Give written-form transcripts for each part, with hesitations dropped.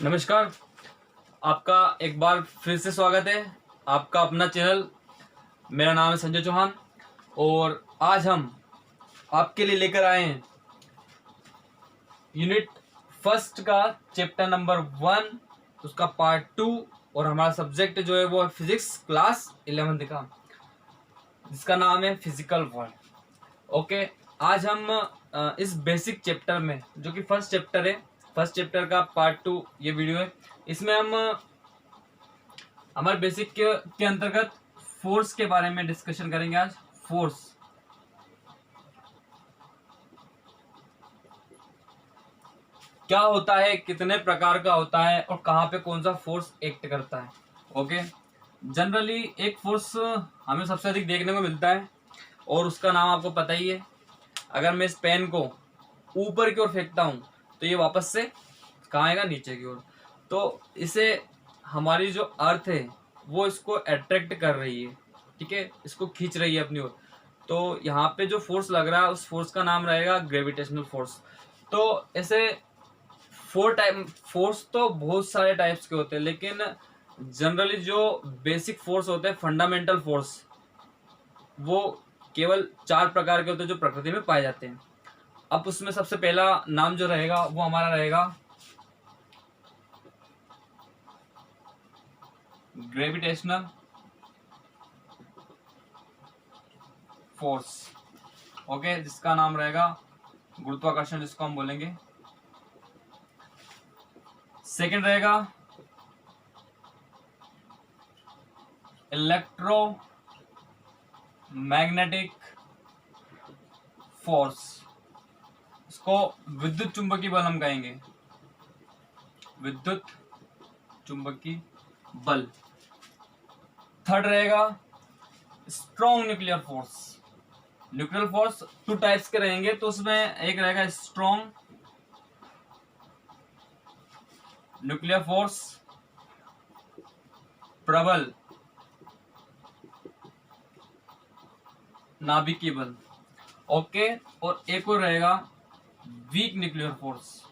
नमस्कार। आपका एक बार फिर से स्वागत है आपका अपना चैनल। मेरा नाम है संजय चौहान और आज हम आपके लिए लेकर आए हैं यूनिट फर्स्ट का चैप्टर नंबर 1, उसका पार्ट 2। और हमारा सब्जेक्ट जो है वो है फिजिक्स क्लास 11th का, जिसका नाम है फिजिकल वर्ल्ड। ओके, आज हम इस बेसिक चैप्टर में, जो कि फर्स्ट चैप्टर है, फर्स्ट चैप्टर का पार्ट 2 ये वीडियो है। इसमें हम हमारे बेसिक के अंतर्गत फोर्स के बारे में डिस्कशन करेंगे। आज फोर्स क्या होता है, कितने प्रकार का होता है और कहाँ पे कौन सा फोर्स एक्ट करता है। ओके, जनरली एक फोर्स हमें सबसे अधिक देखने को मिलता है और उसका नाम आपको पता ही है। अगर मैं इस पेन को ऊपर की ओर फेंकता हूँ तो ये वापस से कहाँ आएगा, नीचे की ओर। तो इसे हमारी जो अर्थ है वो इसको अट्रैक्ट कर रही है, ठीक है, इसको खींच रही है अपनी ओर। तो यहाँ पे जो फोर्स लग रहा है उस फोर्स का नाम रहेगा ग्रेविटेशनल फोर्स। तो ऐसे फोर्स तो बहुत सारे टाइप्स के होते हैं, लेकिन जनरली जो बेसिक फोर्स होते हैं, फंडामेंटल फोर्स, वो केवल 4 प्रकार के होते हैं जो प्रकृति में पाए जाते हैं। अब उसमें सबसे पहला नाम जो रहेगा वो हमारा रहेगा ग्रेविटेशनल फोर्स। ओके, जिसका नाम रहेगा गुरुत्वाकर्षण, जिसको हम बोलेंगे। सेकंड रहेगा इलेक्ट्रो मैग्नेटिक फोर्स, इसको विद्युत चुंबकीय बल हम कहेंगे, विद्युत चुंबकीय बल। थर्ड रहेगा strong nuclear force. Nuclear force 2 types के रहेंगे, तो उसमें एक रहेगा स्ट्रॉन्ग न्यूक्लियर फोर्स, प्रबल नाभिकीय बल। ओके, और एक और रहेगा वीक न्यूक्लियर फोर्स।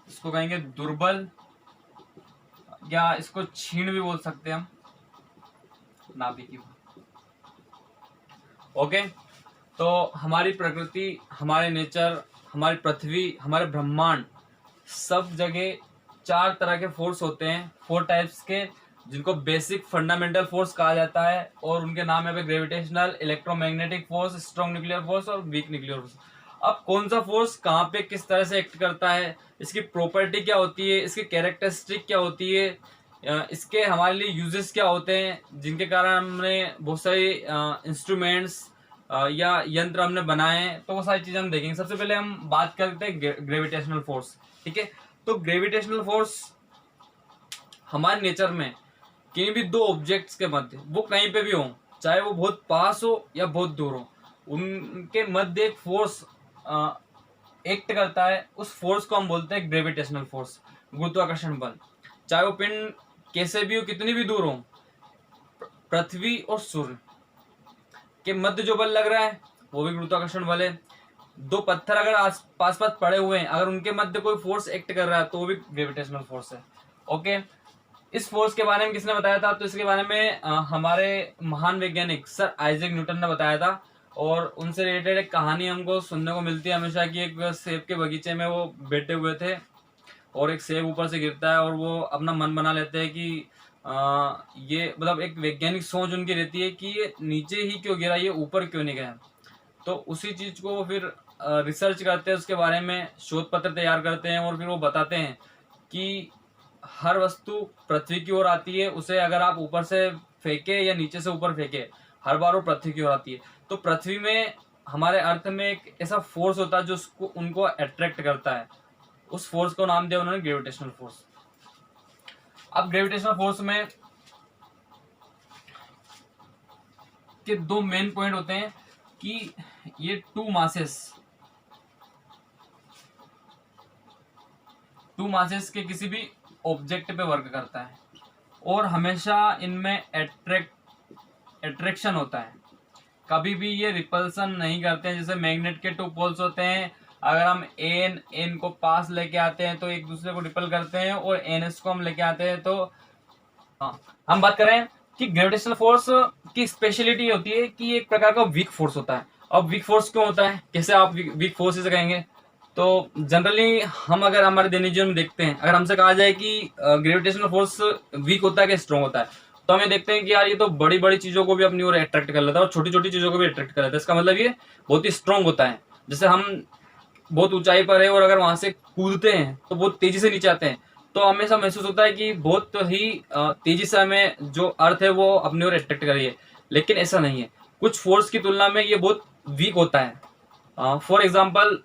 इसको कहेंगे दुर्बल, या इसको क्षीण भी बोल सकते हैं हम, नाभिकीय बल। ओके, तो हमारी प्रकृति, हमारे नेचर, हमारी पृथ्वी, हमारे ब्रह्मांड, सब जगह 4 तरह के फोर्स होते हैं, 4 टाइप्स के, जिनको बेसिक फंडामेंटल फोर्स कहा जाता है। और उनके नाम है gravitational, electromagnetic force, strong nuclear force और वीक न्यूक्लियर फोर्स। अब कौन सा फोर्स कहाँ पे किस तरह से एक्ट करता है, इसकी प्रॉपर्टी क्या होती है, इसकी कैरेक्टरिस्टिक क्या होती है, इसके हमारे लिए यूजेस क्या होते हैं, जिनके कारण हमने बहुत सारे इंस्ट्रूमेंट्स या यंत्र हमने बनाए हैं, तो वो सारी चीजें हम देखेंगे। सबसे पहले हम बात करते हैं ग्रेविटेशनल फोर्स, ठीक है। तो ग्रेविटेशनल फोर्स हमारे नेचर में कहीं भी 2 ऑब्जेक्ट्स के मध्य, वो कहीं पे भी हो, चाहे वो बहुत पास हो या बहुत दूर हो, उनके मध्य एक फोर्स एक्ट करता है। उस फोर्स को हम बोलते हैं ग्रेविटेशनल फोर्स, गुरुत्वाकर्षण बल। चाहे वो पिंड कैसे भी हो, कितनी भी दूर हो, पृथ्वी और सूर्य के मध्य जो बल लग रहा है वो भी गुरुत्वाकर्षण बल है। 2 पत्थर अगर आस पास पड़े हुए हैं, अगर उनके मध्य कोई फोर्स एक्ट कर रहा है तो वो भी ग्रेविटेशनल फोर्स है। ओके, इस फोर्स के बारे में किसने बताया था? तो इसके बारे में हमारे महान वैज्ञानिक सर आइजैक न्यूटन ने बताया था। और उनसे रिलेटेड एक कहानी हमको सुनने को मिलती है हमेशा, कि एक सेब के बगीचे में वो बैठे हुए थे और एक सेब ऊपर से गिरता है और वो अपना मन बना लेते हैं कि ये मतलब एक वैज्ञानिक सोच उनकी रहती है कि ये नीचे ही क्यों गिरा, ये ऊपर क्यों नहीं गया। तो उसी चीज को वो फिर रिसर्च करते हैं, उसके बारे में शोध पत्र तैयार करते हैं और फिर वो बताते हैं कि हर वस्तु पृथ्वी की ओर आती है, उसे अगर आप ऊपर से फेंके या नीचे से ऊपर फेंके, हर बार वो पृथ्वी की ओर आती है। तो पृथ्वी में, हमारे अर्थ में एक ऐसा फोर्स होता है जो उसको उनको अट्रैक्ट करता है। उस फोर्स को नाम दिया उन्होंने ग्रेविटेशनल फोर्स। अब ग्रेविटेशनल फोर्स में के 2 मेन पॉइंट होते हैं कि ये 2 मासेस के किसी भी ऑब्जेक्ट पे वर्क करता है और हमेशा इनमें अट्रैक्शन होता है, कभी भी ये रिपल्सन नहीं करते हैं। जैसे मैग्नेट के 2 पोल्स होते हैं, अगर हम एन एन को पास लेके आते हैं तो एक दूसरे को रिपल करते हैं, और एन एस को हम लेके आते हैं तो हाँ। हम बात करें कि ग्रेविटेशनल फोर्स की स्पेशलिटी होती है कि एक प्रकार का वीक फोर्स होता है। अब वीक फोर्स क्यों होता है, कैसे आप वीक फोर्स से कहेंगे, तो जनरली हम अगर हमारे दैनिक जीवन में देखते हैं, अगर हमसे कहा जाए कि ग्रेविटेशनल फोर्स वीक होता है कि स्ट्रॉन्ग होता है, तो हमें देखते हैं कि यार ये तो बड़ी बड़ी चीजों को भी अपनी ओर अट्रैक्ट कर लेता है और छोटी छोटी चीजों को भी अट्रैक्ट कर लेता है। इसका मतलब ये बहुत ही स्ट्रॉन्ग होता है। जैसे हम बहुत ऊंचाई पर है और अगर वहां से कूदते हैं तो बहुत तेजी से नीचे आते हैं, तो हमेशा महसूस होता है कि बहुत ही तेजी से हमें जो अर्थ है वो अपनी ओर अट्रैक्ट कर रही है। लेकिन ऐसा नहीं है, कुछ फोर्स की तुलना में ये बहुत वीक होता है। फॉर एग्जाम्पल,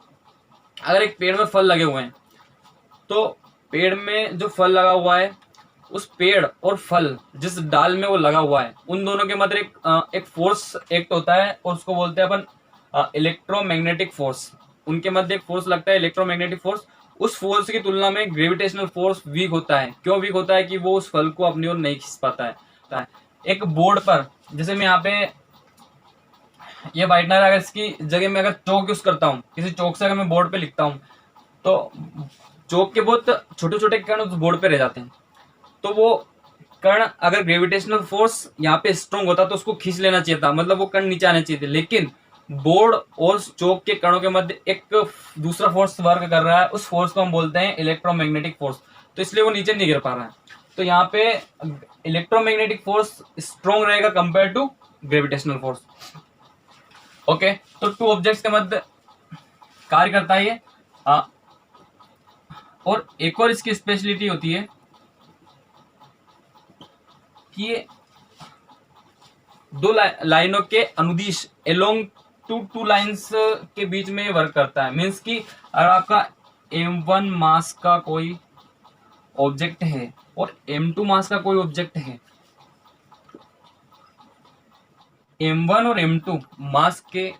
अगर एक पेड़ में फल लगे हुए हैं, तो पेड़ में जो फल लगा हुआ है, उस पेड़ और फल जिस डाल में वो लगा हुआ है, उन दोनों के मध्य एक फोर्स एक्ट होता है और उसको बोलते हैं अपन इलेक्ट्रोमैग्नेटिक फोर्स। उनके मध्य एक फोर्स लगता है इलेक्ट्रोमैग्नेटिक फोर्स। उस फोर्स की तुलना में ग्रेविटेशनल फोर्स वीक होता है। क्यों वीक होता है कि वो उस फल को अपनी ओर नहीं खींच पाता है। एक बोर्ड पर, जैसे मैं यहाँ पे ये व्हाइटनर, अगर इसकी जगह में अगर चौक यूज करता हूँ, किसी चौक से अगर मैं बोर्ड पे लिखता हूँ, तो चौक के बहुत छोटे छोटे कण उस बोर्ड पे रह जाते हैं। तो वो कण, अगर ग्रेविटेशनल फोर्स यहाँ पे स्ट्रॉन्ग होता तो उसको खींच लेना चाहिए था, मतलब वो कण नीचे आने चाहिए थे। लेकिन बोर्ड और चौक के कणों के मध्य एक दूसरा फोर्स वर्क कर रहा है, उस फोर्स को हम बोलते हैं इलेक्ट्रोमैग्नेटिक फोर्स। तो इसलिए वो नीचे नहीं गिर पा रहा है। तो यहाँ पे इलेक्ट्रोमैग्नेटिक फोर्स स्ट्रॉन्ग रहेगा compare to gravitational force. Okay, तो टू ऑब्जेक्ट्स के मध्य कार्य करता है ये। और एक और इसकी स्पेशलिटी होती है कि ये दो लाइनों के अनुदिश एलोंग टू लाइंस के बीच में वर्क करता है। मीन्स कि अगर आपका m1 मास का कोई ऑब्जेक्ट है और m2 मास का कोई ऑब्जेक्ट है, m1 और m2 मास के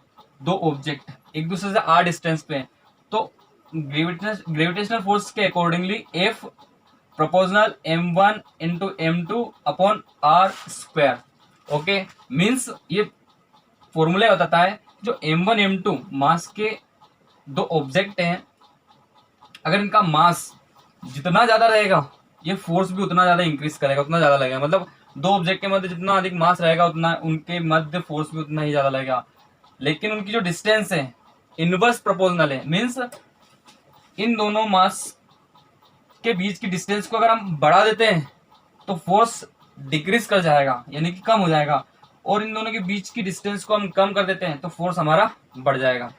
दो ऑब्जेक्ट एक दूसरे से r डिस्टेंस पे हैं, तो ग्रेविटेशनल फोर्स के accordingly F proportional m1 into m2 upon r square. Okay, means ये फॉर्मूला बताता है जो m1 m2 मास के दो ऑब्जेक्ट हैं, अगर इनका मास जितना ज्यादा रहेगा ये फोर्स भी उतना ज्यादा इंक्रीज करेगा, उतना ज्यादा लगेगा। मतलब दो ऑब्जेक्ट के मध्य जितना अधिक मास रहेगा उतना उनके मध्य फोर्स भी उतना ही ज्यादा लगेगा। लेकिन उनकी जो डिस्टेंस है इनवर्स प्रोपोर्शनल है। मीन्स इन दोनों मास के बीच की डिस्टेंस को अगर हम बढ़ा देते हैं तो फोर्स डिक्रीज कर जाएगा, यानी कि कम हो जाएगा। और इन दोनों के बीच की डिस्टेंस को हम कम कर देते हैं तो फोर्स हमारा बढ़ जाएगा।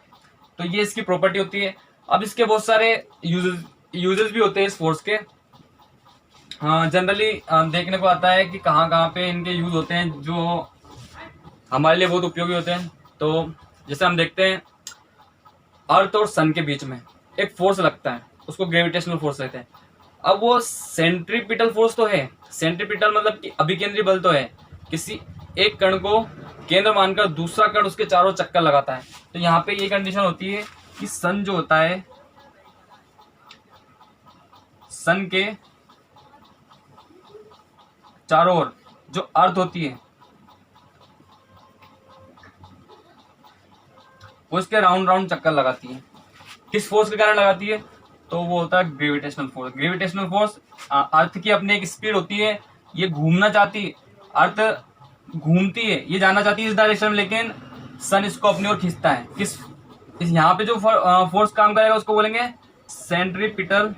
तो ये इसकी प्रॉपर्टी होती है। अब इसके बहुत सारे यूजेस भी होते हैं इस फोर्स के। जनरली देखने को आता है कि कहाँ कहाँ पे इनके यूज होते हैं जो हमारे लिए बहुत उपयोगी होते हैं। तो जैसे हम देखते हैं अर्थ और सन के बीच में एक फोर्स लगता है, उसको ग्रेविटेशनल फोर्स कहते हैं। अब वो सेंट्रीपिटल फोर्स तो है, सेंट्रीपिटल मतलब कि अभिकेंद्री बल तो है, किसी एक कण को केंद्र मानकर दूसरा कण उसके चारों चक्कर लगाता है। तो यहाँ पे ये कंडीशन होती है कि सन जो होता है, सन के चारों ओर जो अर्थ होती है वो इसके राउंड राउंड चक्कर लगाती है। किस फोर्स के कारण लगाती है, तो वो होता है ग्रेविटेशनल फोर्स। ग्रेविटेशनल फोर्स अर्थ की अपनी एक स्पीड होती है, ये घूमना चाहती, अर्थ घूमती है, ये जाना चाहती है इस डायरेक्शन में, लेकिन सन इसको अपनी ओर खींचता है। किस यहाँ पे जो फोर्स काम करेगा उसको बोलेंगे सेंट्रीपिटल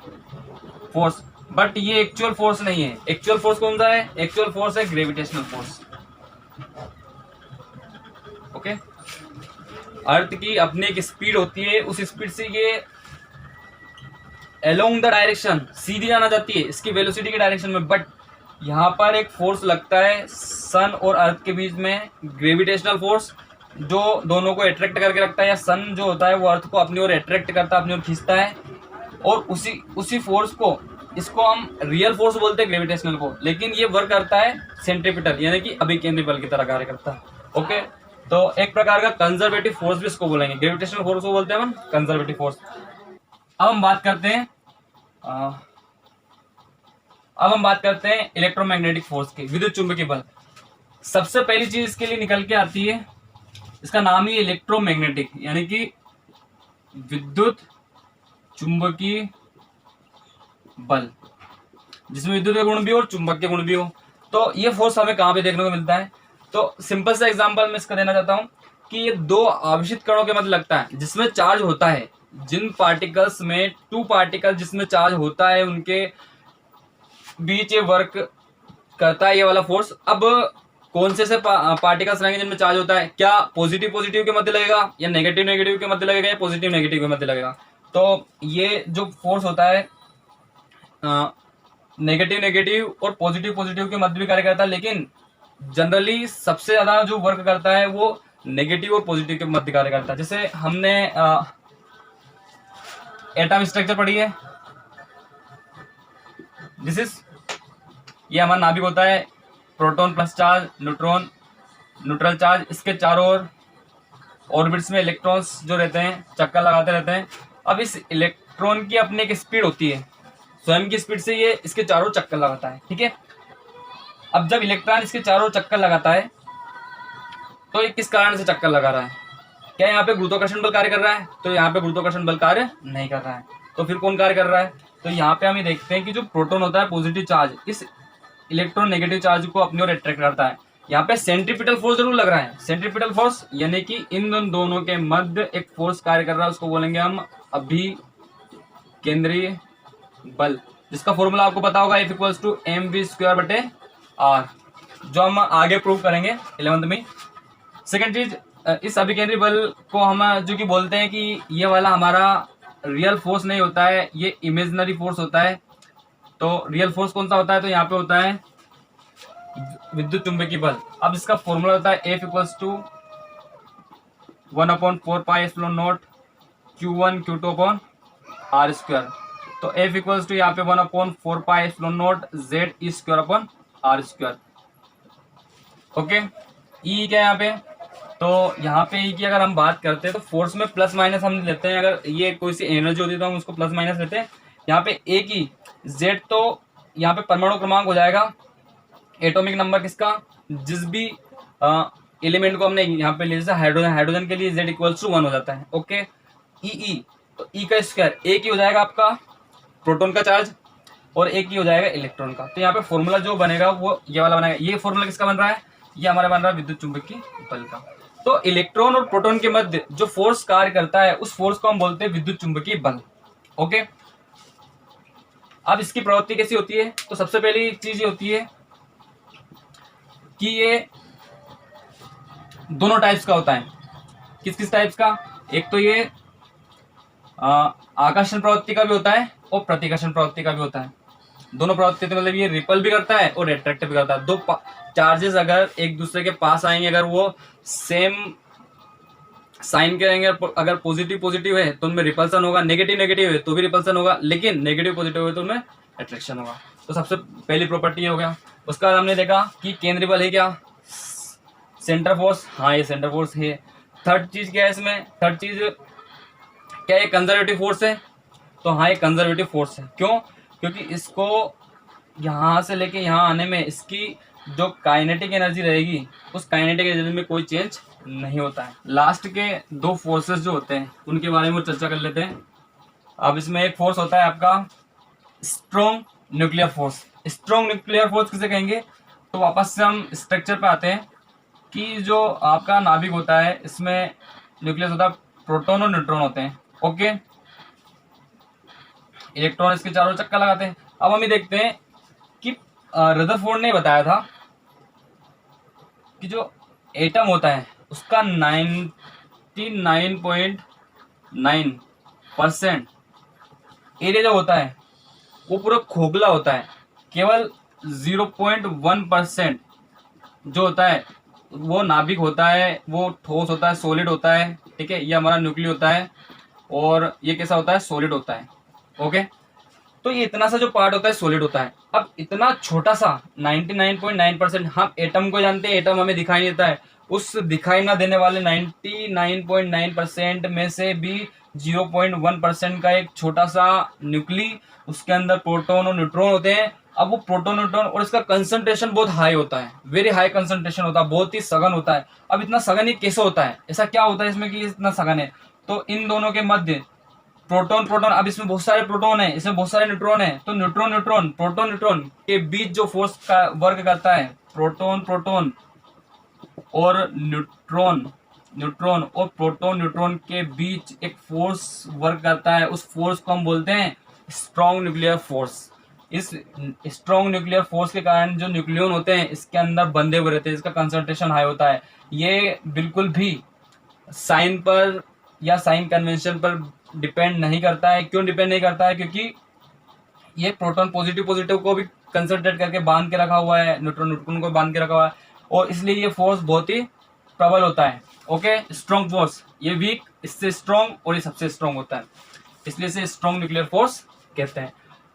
फोर्स। बट ये एक्चुअल फोर्स नहीं है। एक्चुअल फोर्स कौन सा है, एक्चुअल फोर्स है ग्रेविटेशनल फोर्स। ओके, अर्थ की अपनी एक स्पीड होती है, उस स्पीड से ये अलोंग द डायरेक्शन सीधी जाना चाहती है इसकी वेलोसिटी के डायरेक्शन में। बट यहाँ पर एक फोर्स लगता है सन और अर्थ के बीच में, ग्रेविटेशनल फोर्स, जो दोनों को अट्रैक्ट करके रखता है। या सन जो होता है वो अर्थ को अपनी ओर अट्रैक्ट करता है, अपनी ओर खींचता है। और उसी फोर्स को, इसको हम रियल फोर्स बोलते हैं ग्रेविटेशनल को, लेकिन ये वर्क करता है सेंट्रीपिटल यानी कि अभिकेंद्री बल की तरह कार्य करता है। ओके, तो एक प्रकार का कंजर्वेटिव फोर्स भी इसको बोलेंगे। ग्रेविटेशनल फोर्स को बोलते हैं हम कंजर्वेटिव फोर्स। अब हम बात करते हैं इलेक्ट्रोमैग्नेटिक फोर्स की, विद्युत चुंबकीय बल। सबसे पहली चीज इसके लिए निकल के आती है, इसका नाम ही इलेक्ट्रोमैग्नेटिक, यानी कि विद्युत चुंबकीय बल, जिसमें विद्युत के गुण भी हो और चुंबक के गुण भी हो। तो ये फोर्स हमें कहाँ पे देखने को मिलता है? तो सिंपल सा एग्जांपल मैं इसका देना चाहता हूँ कि ये दो आवेशित कणों के मध्य लगता है, जिसमें चार्ज होता है। जिन पार्टिकल्स में टू पार्टिकल जिसमें चार्ज होता है, उनके बीच ये वर्क करता है ये वाला फोर्स। अब कौन से पार्टिकल्स रहेंगे जिनमें चार्ज होता है? क्या पॉजिटिव पॉजिटिव के मध्य लगेगा, या नेगेटिव नेगेटिव के मध्य लगेगा, या पॉजिटिव नेगेटिव के मध्य लगेगा? तो ये जो फोर्स होता है नेगेटिव नेगेटिव और पॉजिटिव पॉजिटिव के मध्य भी कार्य करता है, लेकिन जनरली सबसे ज्यादा जो वर्क करता है वो नेगेटिव और पॉजिटिव के मध्य कार्य करता है। जैसे हमने एटम स्ट्रक्चर पढ़ी है, दिस इज, ये हमारा नाभिक होता है, proton plus charge, neutron neutral charge, इसके चारों ओर ऑर्बिट्स में इलेक्ट्रॉन्स जो रहते हैं चक्कर लगाते रहते हैं। अब इस इलेक्ट्रॉन की अपनी एक स्पीड होती है, स्वयं की स्पीड से ये इसके चारों चक्कर लगाता है, ठीक है। अब जब इलेक्ट्रॉन इसके चारों चक्कर लगाता है तो ये किस कारण से चक्कर लगा रहा है? क्या यहाँ पे गुरुत्वाकर्षण बल कार्य कर रहा है? तो यहाँ पे गुरुत्वाकर्षण बल कार्य नहीं कर रहा है। तो फिर कौन कार्य कर रहा है? तो यहाँ पे हम ये देखते हैं कि जो प्रोटॉन होता है पॉजिटिव चार्ज, इस इलेक्ट्रॉन नेगेटिव चार्ज को अपनी ओर अट्रैक्ट करता है। यहाँ पे सेंट्रीपिटल फोर्स जरूर लग रहा है, सेंट्रीपिटल फोर्स यानी कि इन दोनों के मध्य एक फोर्स कार्य कर रहा है, उसको बोलेंगे हम अभिकेंद्रीय बल, जिसका फॉर्मूला आपको पता होगा F = mv²/r, जो हम आगे प्रूव करेंगे 11th में। सेकेंड चीज, इस अभिकेंद्रीय बल को हम जो कि बोलते हैं कि ये वाला हमारा रियल फोर्स नहीं होता है, ये इमेजिनरी फोर्स होता है। तो रियल फोर्स कौन सा होता है? तो यहाँ पे होता है विद्युत चुंबकीय बल। अब इसका फॉर्मूला होता है F = 1/4πε0 Q1 Q2/r²। तो F = यहाँ पे 1/4πε0 ZE²/r²। ओके, E क्या है यहाँ पे? तो यहाँ पे E की अगर हम बात करते हैं तो फोर्स में प्लस माइनस हम लेते हैं। अगर ये कोई सी एनर्जी होती है तो हम उसको प्लस माइनस लेते हैं। यहाँ पे ए की Z, तो यहाँ पे परमाणु क्रमांक हो जाएगा एटॉमिक नंबर किसका, जिस भी एलिमेंट को हमने यहाँ पे ले, जैसे हाइड्रोजन, हाइड्रोजन के लिए Z = 1 हो जाता है। ओके, ई तो ई का स्क्वायर, ए की हो जाएगा आपका प्रोटॉन का चार्ज और एक ही हो जाएगा इलेक्ट्रॉन का। तो यहाँ पे फॉर्मूला जो बनेगा वो ये वाला बनेगा। ये फॉर्मूला किसका बन रहा है? ये हमारा बन रहा है विद्युत चुंबकीय बल का। तो इलेक्ट्रॉन और प्रोटॉन के मध्य जो फोर्स कार्य करता है उस फोर्स को हम बोलते हैं विद्युत चुंबकीय बल। ओके, अब इसकी प्रवृत्ति कैसी होती है? तो सबसे पहली चीज ये होती है कि ये दोनों टाइप्स का होता है। किस किस टाइप्स का? एक तो ये आकर्षण प्रवृत्ति का भी होता है और प्रतिकर्षण प्रवृत्ति का भी होता है। दोनों प्रवृत्ति तो मतलब ये रिपल भी करता है और अट्रैक्ट भी करता है। दो चार्जेस अगर एक दूसरे के पास आएंगे, अगर वो सेम साइन के रहेंगे, अगर पॉजिटिव पॉजिटिव है तो उनमें रिपल्सन होगा, नेगेटिव नेगेटिव है तो भी रिपल्सन होगा, लेकिन नेगेटिव पॉजिटिव है तो उनमें अट्रैक्शन होगा। तो सबसे पहली प्रॉपर्टी हो गया। उसका बाद हमने देखा कि केंद्रीय बल है क्या, सेंटर फोर्स, हाँ ये सेंटर फोर्स है। थर्ड चीज क्या है इसमें? थर्ड चीज क्या ये कंजर्वेटिव फोर्स है? तो हाँ ये कंजर्वेटिव फोर्स है। क्यों? क्योंकि इसको यहाँ से लेके यहाँ आने में इसकी जो काइनेटिक एनर्जी रहेगी उस काइनेटिक एनर्जी में कोई चेंज नहीं होता है। लास्ट के दो फोर्सेस जो होते हैं उनके बारे में चर्चा कर लेते हैं। अब इसमें एक फोर्स होता है आपका strong nuclear force. Strong nuclear force किसे कहेंगे? तो वापस से हम स्ट्रक्चर पे आते हैं कि जो आपका नाभिक होता है इसमें न्यूक्लियस होता है, प्रोटॉन और न्यूट्रॉन होते हैं। ओके, इलेक्ट्रॉन इसके चारों चक्कर लगाते हैं। अब हम ये देखते हैं कि रदरफोर्ड ने बताया था कि जो एटम होता है उसका 99.9% एरिया जो होता है वो पूरा खोखला होता है। केवल 0.1% जो होता है वो नाभिक होता है, वो ठोस होता है, सॉलिड होता है। ठीक है, ये हमारा न्यूक्लियस होता है और ये कैसा होता है? सॉलिड होता है। ओके, तो ये इतना सा जो पार्ट होता है सॉलिड होता है। अब इतना छोटा सा 99.9%, हम एटम को जानते हैं, एटम हमें दिखाई नहीं देता है। उस दिखाई ना देने वाले 99.9% में से भी 0.1% का एक छोटा सा न्यूक्ली, उसके अंदर प्रोटॉन और न्यूट्रॉन होते हैं। अब वो प्रोटॉन न्यूट्रॉन और इसका कंसंट्रेशन बहुत हाई होता है, वेरी हाई कंसंट्रेशन होता है, बहुत ही सघन होता है। अब इतना सघन ये कैसे होता है? ऐसा क्या होता है इसमें कि इतना सघन है? तो इन दोनों के मध्य प्रोटॉन प्रोटॉन, अब इसमें बहुत सारे प्रोटॉन है, इसमें बहुत सारे न्यूट्रॉन है, तो न्यूट्रॉन न्यूट्रॉन प्रोटॉन न्यूट्रॉन के बीच जो फोर्स का वर्क करता है, प्रोटॉन प्रोटॉन और न्यूट्रॉन न्यूट्रॉन और प्रोटॉन न्यूट्रॉन के बीच एक फोर्स वर्क करता है, उस फोर्स को हम बोलते हैं स्ट्रॉन्ग न्यूक्लियर फोर्स। इस स्ट्रॉन्ग न्यूक्लियर फोर्स के कारण जो न्यूक्लियन होते हैं इसके अंदर बंधे हुए रहते हैं, इसका कंसंट्रेशन हाई होता है। ये बिल्कुल भी साइन पर या साइन कन्वेंशन पर डिपेंड नहीं करता है। क्यों डिपेंड नहीं करता है? क्योंकि ये प्रोटॉन पॉजिटिव पॉजिटिव को भी कंसंट्रेट करके बांध के रखा हुआ है, न्यूट्रॉन न्यूट्रॉन को बांध के रखा हुआ है, और इसलिए ये फोर्स बहुत ही प्रबल होता है। ओके, स्ट्रॉन्ग फोर्स, ये वीक इससे स्ट्रॉन्ग और ये सबसे स्ट्रॉन्ग होता है, इसलिए इसे स्ट्रॉन्ग न्यूक्लियर फोर्स कहते हैं।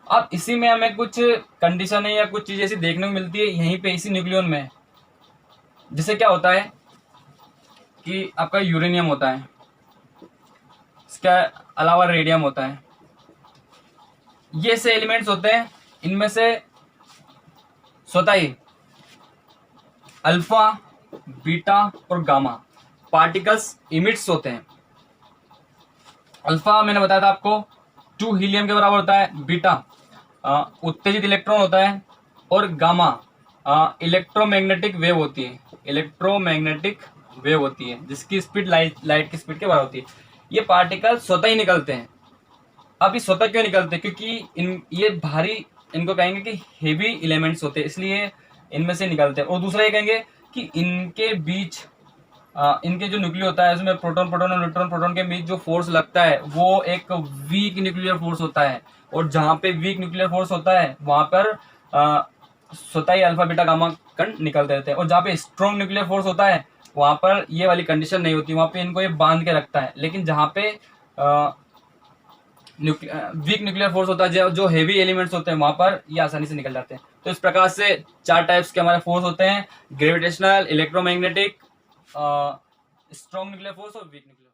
अब इसी में हमें कुछ कंडीशन है या कुछ चीजें ऐसी देखने को मिलती है यहीं पे इसी न्यूक्लियन में। जिससे क्या होता है कि आपका यूरेनियम होता है, इसके अलावा रेडियम होता है, ये से एलिमेंट्स होते हैं, इनमें से स्वतः ही अल्फा बीटा और गामा पार्टिकल्स इमिट्स होते हैं। अल्फा मैंने बताया था आपको 2 हीलियम के बराबर होता है, बीटा उत्तेजित इलेक्ट्रॉन होता है, और गामा इलेक्ट्रोमैग्नेटिक वेव होती है, इलेक्ट्रोमैग्नेटिक वेव होती है जिसकी स्पीड लाइट की स्पीड के बराबर होती है। ये पार्टिकल स्वतः ही निकलते हैं। अब ये स्वतः क्यों निकलते हैं? क्योंकि ये भारी, इनको कहेंगे कि हेवी एलिमेंट्स होते हैं, इसलिए इनमें से निकलते हैं। और दूसरा ये कहेंगे कि इनके बीच इनके जो न्यूक्लियर होता है उसमें प्रोटॉन प्रोटॉन और न्यूट्रॉन प्रोटॉन के बीच जो फोर्स लगता है वो एक वीक न्यूक्लियर फोर्स होता है, और जहां पे वीक न्यूक्लियर फोर्स होता है वहां पर स्वतः ही अल्फा बीटा गामा कण निकलते रहते हैं, और जहां पे स्ट्रॉन्ग न्यूक्लियर फोर्स होता है वहां पर ये वाली कंडीशन नहीं होती, वहां पे इनको ये बांध के रखता है। लेकिन जहां पे वीक न्यूक्लियर फोर्स होता है, जो हेवी एलिमेंट्स होते हैं वहां पर ये आसानी से निकल जाते हैं। तो इस प्रकार से 4 टाइप्स के हमारे फोर्स होते हैं, gravitational, electromagnetic, strong nuclear force और वीक न्यूक्लियर